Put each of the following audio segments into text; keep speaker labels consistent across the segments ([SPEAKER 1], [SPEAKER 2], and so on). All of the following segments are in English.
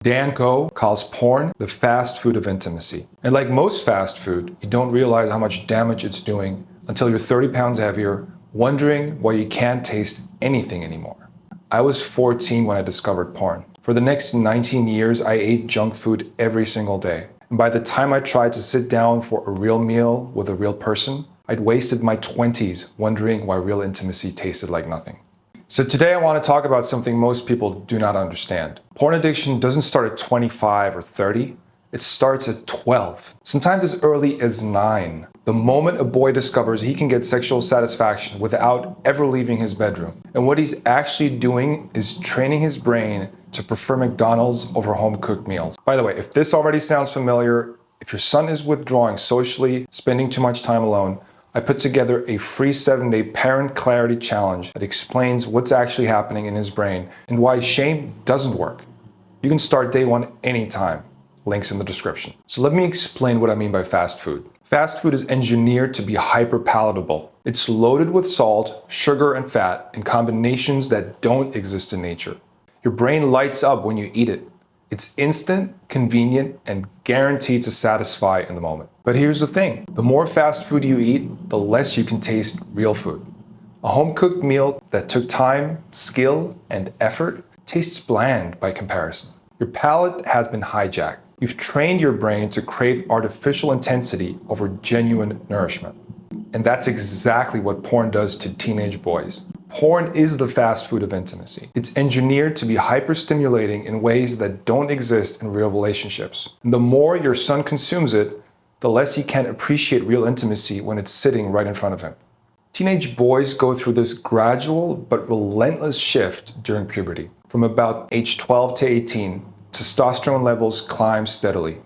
[SPEAKER 1] Dan Coe calls porn the fast food of intimacy. And like most fast food, you don't realize how much damage it's doing until you're 30 pounds heavier, wondering why you can't taste anything anymore. I was 14 when I discovered porn. For the next 19 years, I ate junk food every single day. And by the time I tried to sit down for a real meal with a real person, I'd wasted my 20s wondering why real intimacy tasted like nothing. So today I want to talk about something most people do not understand. Porn addiction doesn't start at 25 or 30. It starts at 12, sometimes as early as 9. The moment a boy discovers he can get sexual satisfaction without ever leaving his bedroom. And what he's actually doing is training his brain to prefer McDonald's over home-cooked meals. By the way, if this already sounds familiar, if your son is withdrawing socially, spending too much time alone, I put together a free 7-day parent clarity challenge that explains what's actually happening in his brain and why shame doesn't work. You can start day one anytime. Links in the description. So let me explain what I mean by fast food. Fast food is engineered to be hyper palatable. It's loaded with salt, sugar, and fat in combinations that don't exist in nature. Your brain lights up when you eat it. It's instant, convenient, and guaranteed to satisfy in the moment. But here's the thing. The more fast food you eat, the less you can taste real food. A home-cooked meal that took time, skill, and effort tastes bland by comparison. Your palate has been hijacked. You've trained your brain to crave artificial intensity over genuine nourishment. And that's exactly what porn does to teenage boys. Porn is the fast food of intimacy. It's engineered to be hyper-stimulating in ways that don't exist in real relationships. And the more your son consumes it, the less he can appreciate real intimacy when it's sitting right in front of him. Teenage boys go through this gradual but relentless shift during puberty. From about age 12 to 18, testosterone levels climb steadily.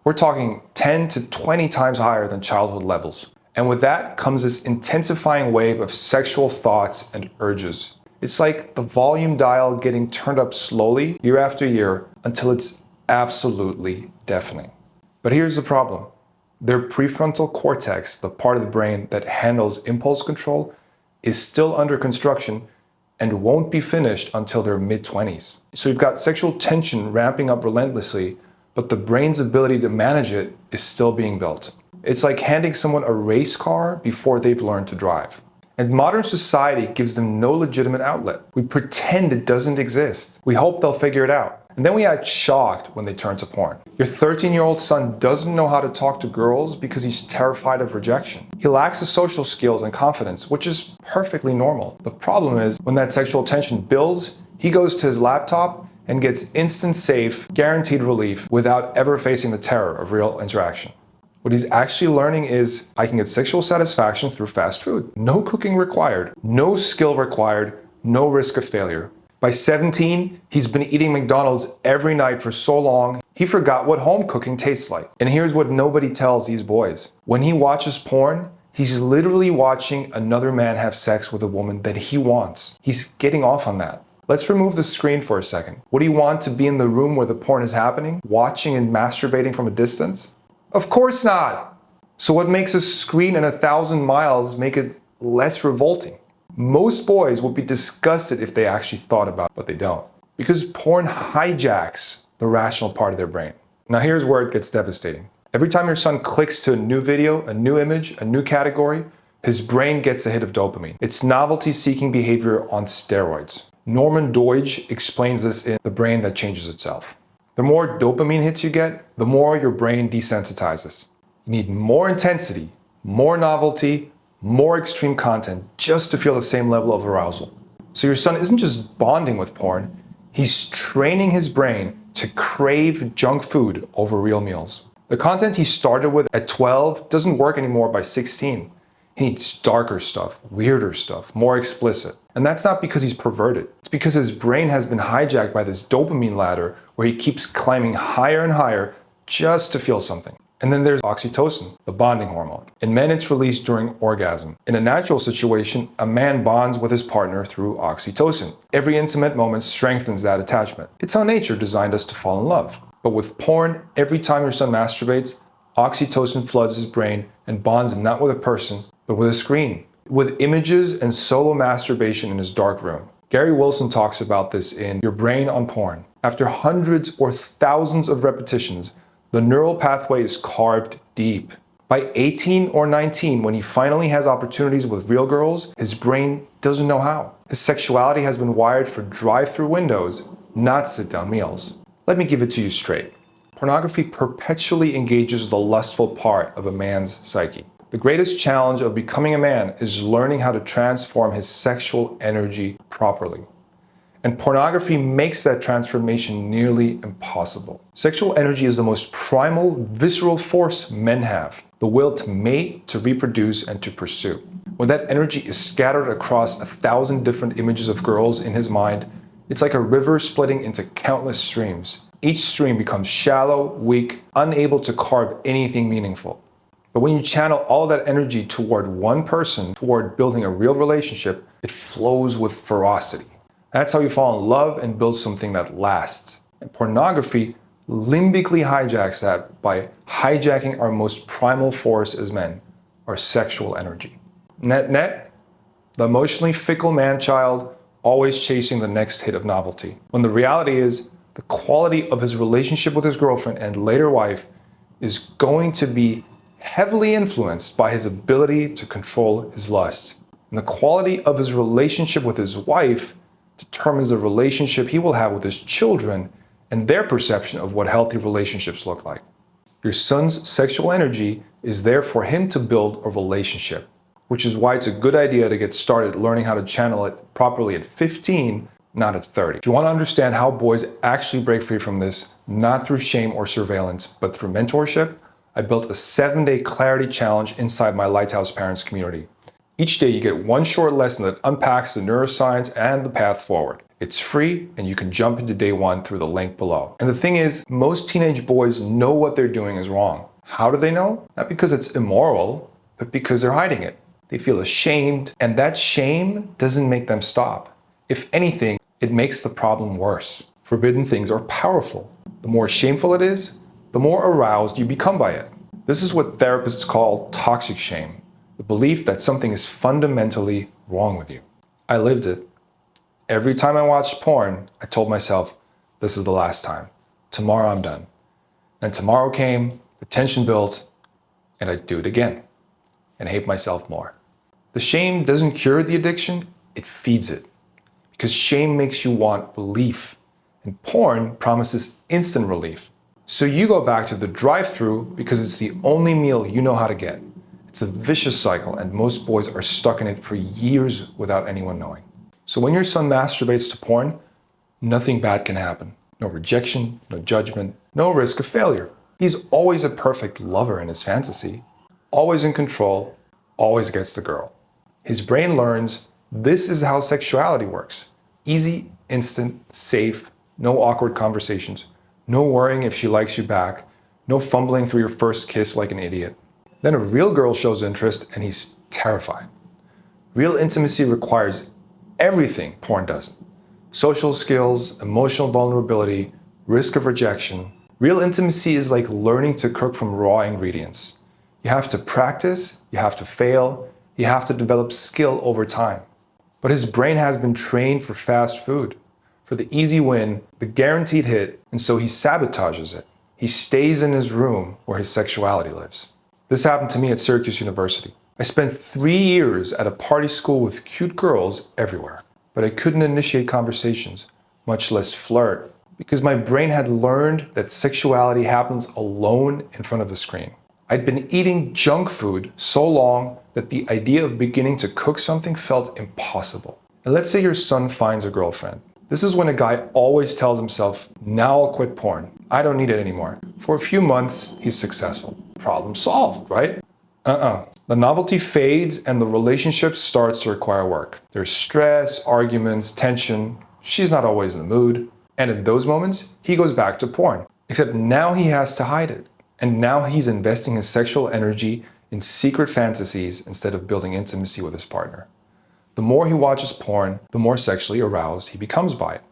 [SPEAKER 1] We're talking 10 to 20 times higher than childhood levels. And with that comes this intensifying wave of sexual thoughts and urges. It's like the volume dial getting turned up slowly year after year until it's absolutely deafening. But here's the problem. Their prefrontal cortex, the part of the brain that handles impulse control, is still under construction and won't be finished until their mid-20s. So you've got sexual tension ramping up relentlessly, but the brain's ability to manage it is still being built. It's like handing someone a race car before they've learned to drive. And modern society gives them no legitimate outlet. We pretend it doesn't exist. We hope they'll figure it out. And then we act shocked when they turn to porn. Your 13-year-old son doesn't know how to talk to girls because he's terrified of rejection. He lacks the social skills and confidence, which is perfectly normal. The problem is, when that sexual tension builds, he goes to his laptop and gets instant safe, guaranteed relief without ever facing the terror of real interaction. What he's actually learning is, I can get sexual satisfaction through fast food. No cooking required, no skill required, no risk of failure. By 17, he's been eating McDonald's every night for so long, he forgot what home cooking tastes like. And here's what nobody tells these boys. When he watches porn, he's literally watching another man have sex with a woman that he wants. He's getting off on that. Let's remove the screen for a second. Would he want to be in the room where the porn is happening, watching and masturbating from a distance? Of course not. So what makes a screen and 1,000 miles make it less revolting? Most boys would be disgusted if they actually thought about it, but they don't. Because porn hijacks the rational part of their brain. Now here's where it gets devastating. Every time your son clicks to a new video, a new image, a new category, his brain gets a hit of dopamine. It's novelty-seeking behavior on steroids. Norman Doidge explains this in The Brain That Changes Itself. The more dopamine hits you get, the more your brain desensitizes. You need more intensity, more novelty, more extreme content just to feel the same level of arousal. So your son isn't just bonding with porn, he's training his brain to crave junk food over real meals. The content he started with at 12 doesn't work anymore by 16. He needs darker stuff, weirder stuff, more explicit. And that's not because he's perverted. It's because his brain has been hijacked by this dopamine ladder where he keeps climbing higher and higher just to feel something. And then there's oxytocin, the bonding hormone. In men, it's released during orgasm. In a natural situation, a man bonds with his partner through oxytocin. Every intimate moment strengthens that attachment. It's how nature designed us to fall in love. But with porn, every time your son masturbates, oxytocin floods his brain and bonds him not with a person, but with a screen, with images and solo masturbation in his dark room. Gary Wilson talks about this in Your Brain on Porn. After hundreds or thousands of repetitions, the neural pathway is carved deep. By 18 or 19, when he finally has opportunities with real girls, his brain doesn't know how. His sexuality has been wired for drive-through windows, not sit-down meals. Let me give it to you straight. Pornography perpetually engages the lustful part of a man's psyche. The greatest challenge of becoming a man is learning how to transform his sexual energy properly. And pornography makes that transformation nearly impossible. Sexual energy is the most primal, visceral force men have. The will to mate, to reproduce, and to pursue. When that energy is scattered across 1,000 different images of girls in his mind, it's like a river splitting into countless streams. Each stream becomes shallow, weak, unable to carve anything meaningful. But when you channel all that energy toward one person, toward building a real relationship, it flows with ferocity. That's how you fall in love and build something that lasts. And pornography limbically hijacks that by hijacking our most primal force as men, our sexual energy. Net, the emotionally fickle man-child always chasing the next hit of novelty. When the reality is, the quality of his relationship with his girlfriend and later wife is going to be heavily influenced by his ability to control his lust. And the quality of his relationship with his wife determines the relationship he will have with his children and their perception of what healthy relationships look like. Your son's sexual energy is there for him to build a relationship, which is why it's a good idea to get started learning how to channel it properly at 15, not at 30. If you want to understand how boys actually break free from this, not through shame or surveillance, but through mentorship, I built a 7-day clarity challenge inside my Lighthouse Parents community. Each day you get one short lesson that unpacks the neuroscience and the path forward. It's free and you can jump into day 1 through the link below. And the thing is, most teenage boys know what they're doing is wrong. How do they know? Not because it's immoral, but because they're hiding it. They feel ashamed, and that shame doesn't make them stop. If anything, it makes the problem worse. Forbidden things are powerful. The more shameful it is, the more aroused you become by it. This is what therapists call toxic shame. The belief that something is fundamentally wrong with you. I lived it. Every time I watched porn, I told myself, this is the last time. Tomorrow I'm done. And tomorrow came, the tension built, and I'd do it again and hate myself more. The shame doesn't cure the addiction, it feeds it. Because shame makes you want relief, and porn promises instant relief. So you go back to the drive-thru because it's the only meal you know how to get. It's a vicious cycle, and most boys are stuck in it for years without anyone knowing. So when your son masturbates to porn, nothing bad can happen. No rejection, no judgment, no risk of failure. He's always a perfect lover in his fantasy, always in control, always gets the girl. His brain learns this is how sexuality works. Easy, instant, safe, no awkward conversations, no worrying if she likes you back, no fumbling through your first kiss like an idiot. Then a real girl shows interest and he's terrified. Real intimacy requires everything porn doesn't. Social skills, emotional vulnerability, risk of rejection. Real intimacy is like learning to cook from raw ingredients. You have to practice, you have to fail, you have to develop skill over time. But his brain has been trained for fast food, for the easy win, the guaranteed hit, and so he sabotages it. He stays in his room where his sexuality lives. This happened to me at Syracuse University. I spent 3 years at a party school with cute girls everywhere, but I couldn't initiate conversations, much less flirt, because my brain had learned that sexuality happens alone in front of a screen. I'd been eating junk food so long that the idea of beginning to cook something felt impossible. And let's say your son finds a girlfriend. This is when a guy always tells himself, now I'll quit porn. I don't need it anymore. For a few months, he's successful. Problem solved, right? The novelty fades and the relationship starts to require work. There's stress, arguments, tension. She's not always in the mood. And in those moments, he goes back to porn. Except now he has to hide it. And now he's investing his sexual energy in secret fantasies instead of building intimacy with his partner. The more he watches porn, the more sexually aroused he becomes by it.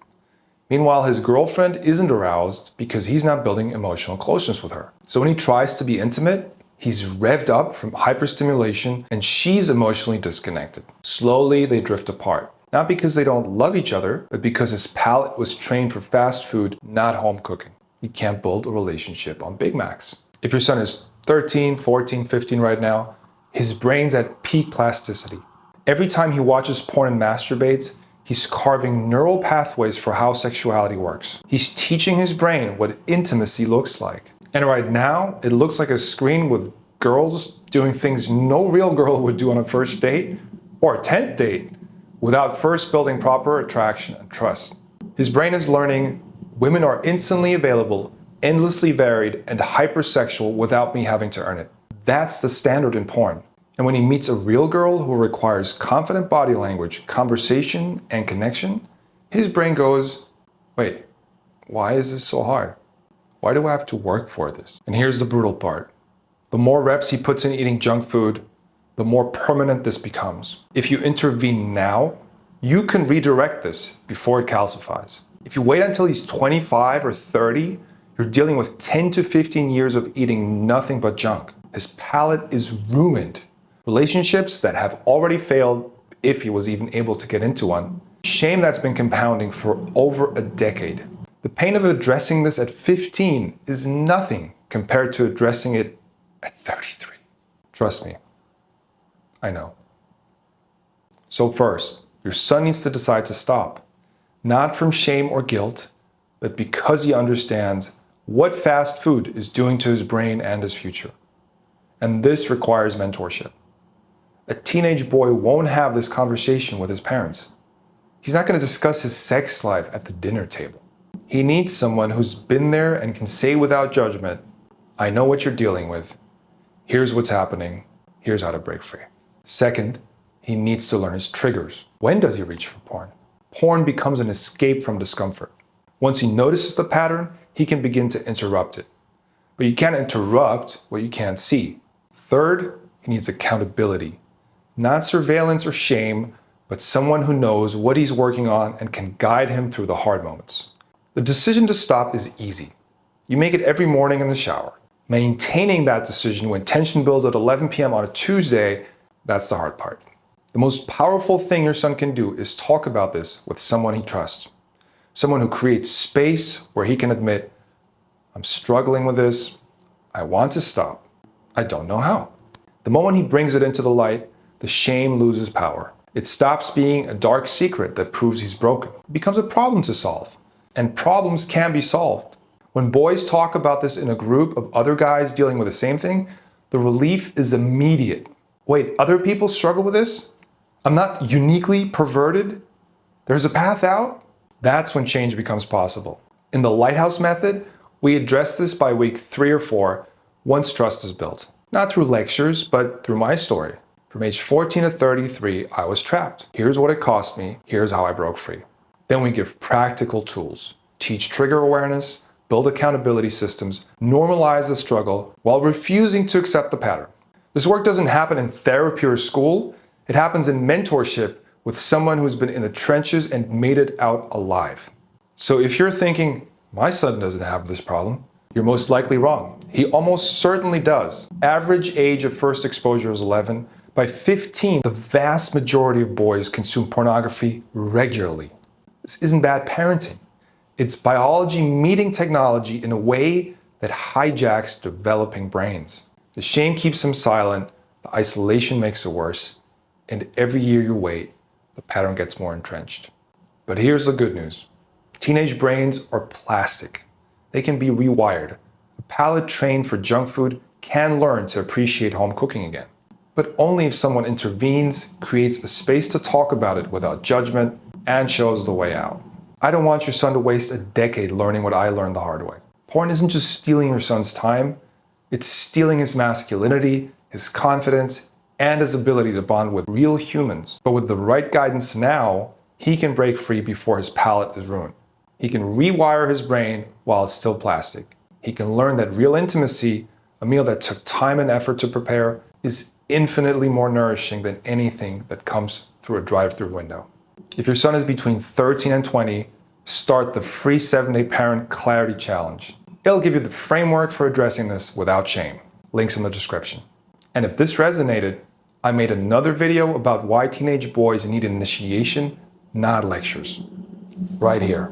[SPEAKER 1] Meanwhile, his girlfriend isn't aroused because he's not building emotional closeness with her. So when he tries to be intimate, he's revved up from hyperstimulation and she's emotionally disconnected. Slowly, they drift apart. Not because they don't love each other, but because his palate was trained for fast food, not home cooking. You can't build a relationship on Big Macs. If your son is 13, 14, 15 right now, his brain's at peak plasticity. Every time he watches porn and masturbates, he's carving neural pathways for how sexuality works. He's teaching his brain what intimacy looks like. And right now, it looks like a screen with girls doing things no real girl would do on a first date or a 10th date without first building proper attraction and trust. His brain is learning women are instantly available, endlessly varied, and hypersexual without me having to earn it. That's the standard in porn. And when he meets a real girl who requires confident body language, conversation, and connection, his brain goes, wait, why is this so hard? Why do I have to work for this? And here's the brutal part. The more reps he puts in eating junk food, the more permanent this becomes. If you intervene now, you can redirect this before it calcifies. If you wait until he's 25 or 30, you're dealing with 10 to 15 years of eating nothing but junk. His palate is ruined. Relationships that have already failed, if he was even able to get into one. Shame that's been compounding for over a decade. The pain of addressing this at 15 is nothing compared to addressing it at 33. Trust me, I know. So first, your son needs to decide to stop. Not from shame or guilt, but because he understands what fast food is doing to his brain and his future. And this requires mentorship. A teenage boy won't have this conversation with his parents. He's not going to discuss his sex life at the dinner table. He needs someone who's been there and can say without judgment, I know what you're dealing with. Here's what's happening. Here's how to break free. Second, he needs to learn his triggers. When does he reach for porn? Porn becomes an escape from discomfort. Once he notices the pattern, he can begin to interrupt it. But you can't interrupt what you can't see. Third, he needs accountability. Not surveillance or shame, but someone who knows what he's working on and can guide him through the hard moments. The decision to stop is easy. You make it every morning in the shower. Maintaining that decision when tension builds at 11 p.m. on a Tuesday, that's the hard part. The most powerful thing your son can do is talk about this with someone he trusts. Someone who creates space where he can admit, I'm struggling with this, I want to stop, I don't know how. The moment he brings it into the light, the shame loses power. It stops being a dark secret that proves he's broken. It becomes a problem to solve. And problems can be solved. When boys talk about this in a group of other guys dealing with the same thing, the relief is immediate. Wait, other people struggle with this? I'm not uniquely perverted? There's a path out? That's when change becomes possible. In the Lighthouse method, we address this by week 3 or 4, once trust is built. Not through lectures, but through my story. From age 14 to 33, I was trapped. Here's what it cost me. Here's how I broke free. Then we give practical tools. Teach trigger awareness, build accountability systems, normalize the struggle while refusing to accept the pattern. This work doesn't happen in therapy or school. It happens in mentorship with someone who's been in the trenches and made it out alive. So if you're thinking, my son doesn't have this problem, you're most likely wrong. He almost certainly does. Average age of first exposure is 11. By 15, the vast majority of boys consume pornography regularly. This isn't bad parenting. It's biology meeting technology in a way that hijacks developing brains. The shame keeps him silent, the isolation makes it worse, and every year you wait, the pattern gets more entrenched. But here's the good news. Teenage brains are plastic. They can be rewired. A palate trained for junk food can learn to appreciate home cooking again. But only if someone intervenes, creates a space to talk about it without judgment, and shows the way out. I don't want your son to waste a decade learning what I learned the hard way. Porn isn't just stealing your son's time, it's stealing his masculinity, his confidence, and his ability to bond with real humans. But with the right guidance now, he can break free before his palate is ruined. He can rewire his brain while it's still plastic. He can learn that real intimacy, a meal that took time and effort to prepare, is infinitely more nourishing than anything that comes through a drive-through window. If your son is between 13 and 20, start the free 7-Day Parent Clarity Challenge. It'll give you the framework for addressing this without shame. Links in the description. And if this resonated, I made another video about why teenage boys need initiation not lectures. Right here.